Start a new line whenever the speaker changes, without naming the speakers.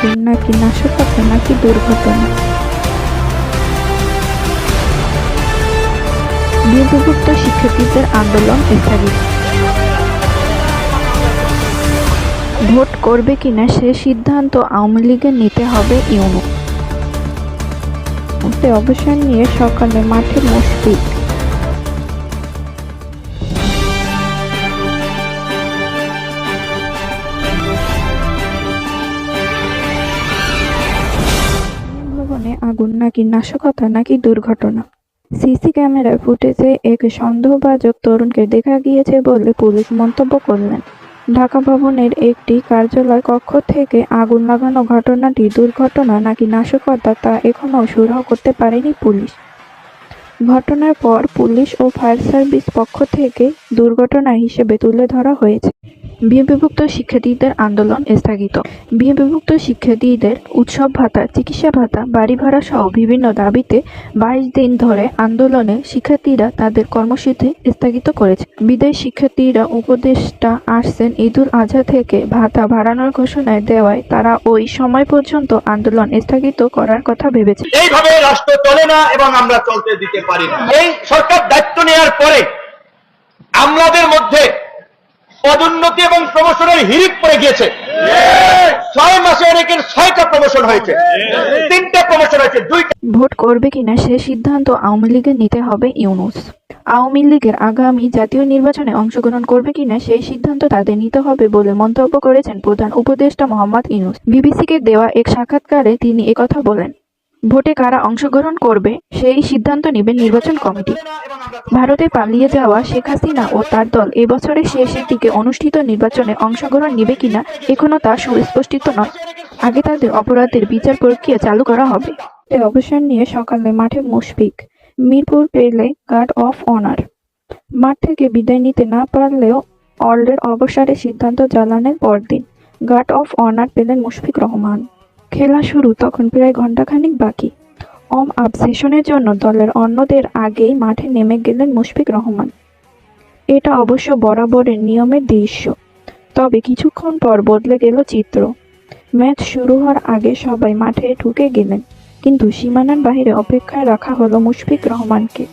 আগুন নাকি নাশকতা নাকি দুর্ঘটনা? বিভক্ত শিক্ষার্থীদের আন্দোলন স্থগিত। ভোট করবে কিনা সে সিদ্ধান্ত আওয়ামী লীগের নিতে হবে ইউনূস। অবসর নিয়ে সকালে মাঠে মুশফিক। ভবনে আগুন নাকি নাশকতা নাকি দুর্ঘটনা? সিসি ক্যামেরার ফুটেজে এক সন্দেহভাজন তরুণকে দেখা গিয়েছে বলে পুলিশ মন্তব্য করলেন। ঢাকা ভবনের একটি কার্যালয় কক্ষ থেকে আগুন লাগানো ঘটনাটি দুর্ঘটনা নাকি নাশকতা তা এখনও সুরাহা করতে পারেনি পুলিশ। ঘটনার পর পুলিশ ও ফায়ার সার্ভিস পক্ষ থেকে দুর্ঘটনা হিসেবে তুলে ধরা হয়েছে। বিভক্ত শিক্ষার্থীদের আন্দোলন স্থগিত। বিভক্ত শিক্ষার্থীদের উৎসব ভাতা, চিকিৎসা ভাতা, বাড়ি ভাড়া সহ বিভিন্ন দাবিতে 22 দিন ধরে আন্দোলনে শিক্ষার্থীরা তাদের কর্মসূচি স্থগিত করেছে। বিদায়ী শিক্ষার্থীরা উপদেষ্টা আসছেন ঈদুল আজহা থেকে ভাতা বাড়ানোর ঘোষণা দেওয়ায় তারা ওই সময় পর্যন্ত আন্দোলন স্থগিত করার কথা ভেবেছে।
এইভাবে রাষ্ট্র চলে না এবং আমরা চলতে দিতে পারি না। এই সরকার দায়িত্ব নেওয়ার পরে আমাদের মধ্যে পদোন্নতি এবং প্রমোশনের হিড়িক পড়ে গিয়েছে। 6 মাসে অনেকের 6টা প্রমোশন হয়েছে, 3টা প্রমোশন হয়েছে, 2টা।
ভোট করবে কিনা সে সিদ্ধান্ত আওয়ামী লীগের নিতে হবে ইউনূস। আওয়ামী লীগের আগামী জাতীয় নির্বাচনে অংশগ্রহণ করবে কিনা সেই সিদ্ধান্ত তাদের নিতে হবে বলে মন্তব্য করেছেন প্রধান উপদেষ্টা মোহাম্মদ ইউনূস। বিবিসিকে দেওয়া এক সাক্ষাৎকারে তিনি একথা বলেন। ভোটে কারা অংশগ্রহণ করবে সেই সিদ্ধান্ত নেবেন নির্বাচন কমিটি। ভারতে পালিয়ে যাওয়া শেখ হাসিনা ও তার দল এবছরের শেষের দিকে অনুষ্ঠিত নির্বাচনে অংশগ্রহণ নেবে কিনা এখনও তা সুস্পষ্ট নয়। আগে তাদের অপরাধের বিচার প্রক্রিয়া চালু করা হবে। অবসর নিয়ে সকালে মাঠে মুশফিক। মিরপুর পেলে গার্ড অফ অনার। মাঠ থেকে বিদায় নিতে না পারলেও অলরের অবসরের সিদ্ধান্ত জানানোর পরদিন গার্ড অফ অনার পেলেন মুশফিক রহমান। খেলা শুরু তখন প্রায় ঘণ্টাখানিক বাকি। আপ সেশনের জন্য দলের অন্যদের আগেই মাঠে নেমে গেলেন মুশফিক রহমান। এটা অবশ্য বরাবরের নিয়মের দৃশ্য, তবে কিছুক্ষণ পর বদলে গেল চিত্র। ম্যাচ শুরু হওয়ার আগে সবাই মাঠে ঢুকে গেলেন, কিন্তু সীমানার বাইরে অপেক্ষায় রাখা হলো মুশফিক রহমানকে।